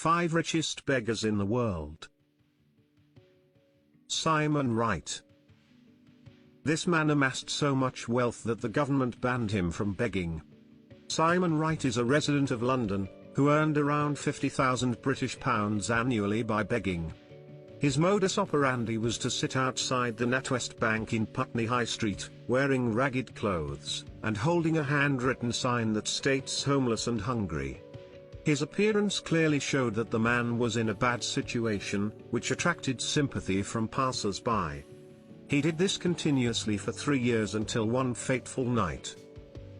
5 richest beggars in the world. Simon Wright. This man amassed so much wealth that the government banned him from begging. Simon Wright is a resident of London, who earned around £50,000 annually by begging. His modus operandi was to sit outside the NatWest Bank in Putney High Street, wearing ragged clothes, and holding a handwritten sign that states "homeless and hungry." His appearance clearly showed that the man was in a bad situation, which attracted sympathy from passers-by. He did this continuously for 3 years until one fateful night.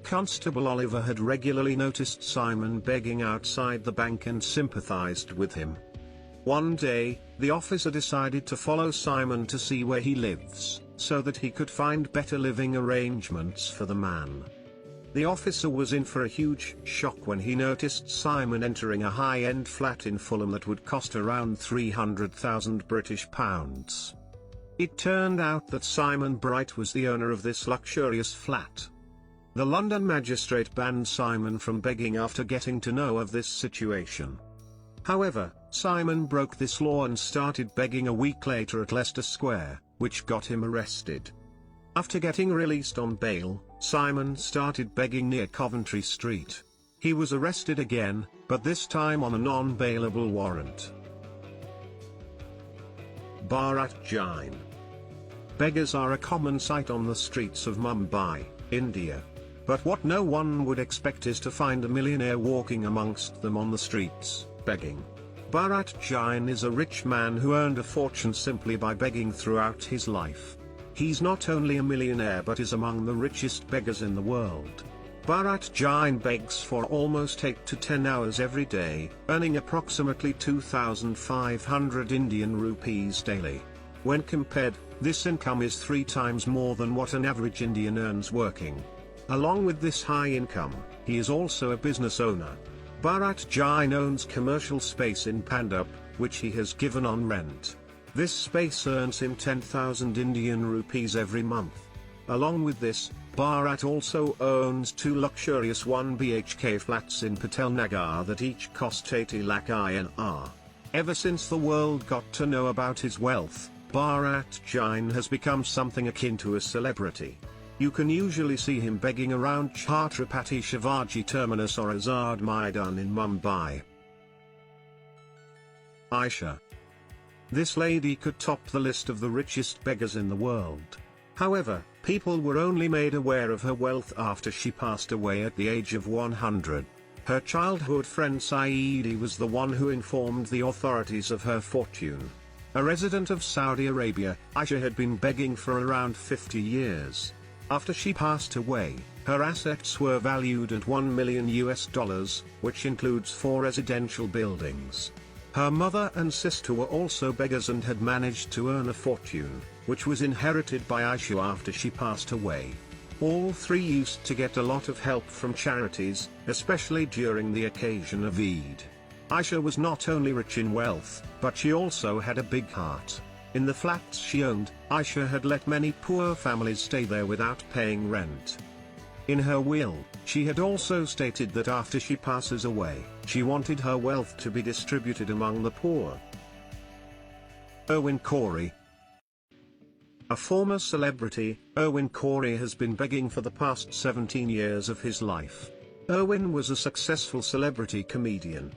Constable Oliver had regularly noticed Simon begging outside the bank and sympathized with him. One day, the officer decided to follow Simon to see where he lives, so that he could find better living arrangements for the man. The officer was in for a huge shock when he noticed Simon entering a high-end flat in Fulham that would cost around £300,000. It turned out that Simon Bright was the owner of this luxurious flat. The London magistrate banned Simon from begging after getting to know of this situation. However, Simon broke this law and started begging a week later at Leicester Square, which got him arrested. After getting released on bail, Simon started begging near Coventry Street. He was arrested again, but this time on a non-bailable warrant. Bharat Jain. Beggars are a common sight on the streets of Mumbai, India. But what no one would expect is to find a millionaire walking amongst them on the streets, begging. Bharat Jain is a rich man who earned a fortune simply by begging throughout his life. He's not only a millionaire but is among the richest beggars in the world. Bharat Jain begs for almost 8 to 10 hours every day, earning approximately 2,500 Indian rupees daily. When compared, this income is 3 times more than what an average Indian earns working. Along with this high income, he is also a business owner. Bharat Jain owns commercial space in Pandap, which he has given on rent. This space earns him 10,000 Indian rupees every month. Along with this, Bharat also owns 2 luxurious 1 BHK flats in Patel Nagar that each cost 80 lakh INR. Ever since the world got to know about his wealth, Bharat Jain has become something akin to a celebrity. You can usually see him begging around Chhatrapati Shivaji Terminus or Azad Maidan in Mumbai. Aisha. This lady could top the list of the richest beggars in the world. However, people were only made aware of her wealth after she passed away at the age of 100. Her childhood friend Saeedi was the one who informed the authorities of her fortune. A resident of Saudi Arabia, Aisha had been begging for around 50 years. After she passed away, her assets were valued at $1 million, which includes 4 residential buildings. Her mother and sister were also beggars and had managed to earn a fortune, which was inherited by Aisha after she passed away. All 3 used to get a lot of help from charities, especially during the occasion of Eid. Aisha was not only rich in wealth, but she also had a big heart. In the flats she owned, Aisha had let many poor families stay there without paying rent. In her will, she had also stated that after she passes away, she wanted her wealth to be distributed among the poor. Owen Corey. A former celebrity, Owen Corey has been begging for the past 17 years of his life. Owen was a successful celebrity comedian.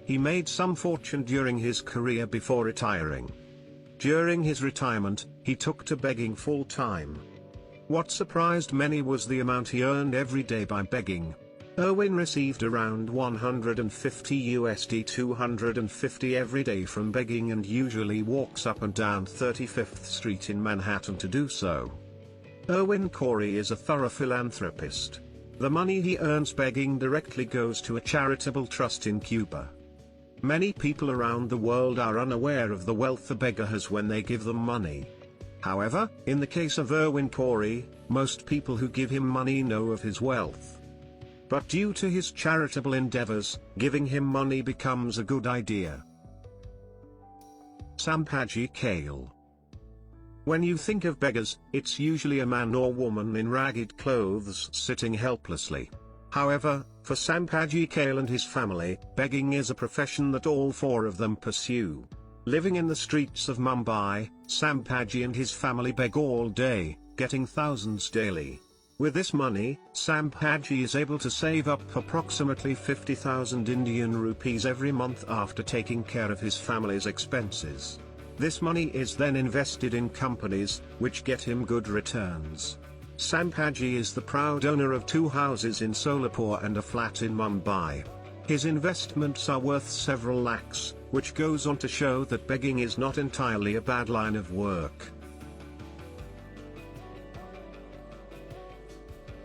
He made some fortune during his career before retiring. During his retirement, he took to begging full-time. What surprised many was the amount he earned every day by begging. Owen received around $150 $250 every day from begging and usually walks up and down 35th Street in Manhattan to do so. Owen Corey is a thorough philanthropist. The money he earns begging directly goes to a charitable trust in Cuba. Many people around the world are unaware of the wealth a beggar has when they give them money. However, in the case of Owen Corey, most people who give him money know of his wealth. But due to his charitable endeavors, giving him money becomes a good idea. Sampaji Kale. When you think of beggars, it's usually a man or woman in ragged clothes sitting helplessly. However, for Sampaji Kale and his family, begging is a profession that all four of them pursue. Living in the streets of Mumbai, Sampaji and his family beg all day, getting thousands daily. With this money, Sampaji is able to save up approximately 50,000 Indian rupees every month after taking care of his family's expenses. This money is then invested in companies, which get him good returns. Sampaji is the proud owner of 2 houses in Solapur and a flat in Mumbai. His investments are worth several lakhs, which goes on to show that begging is not entirely a bad line of work.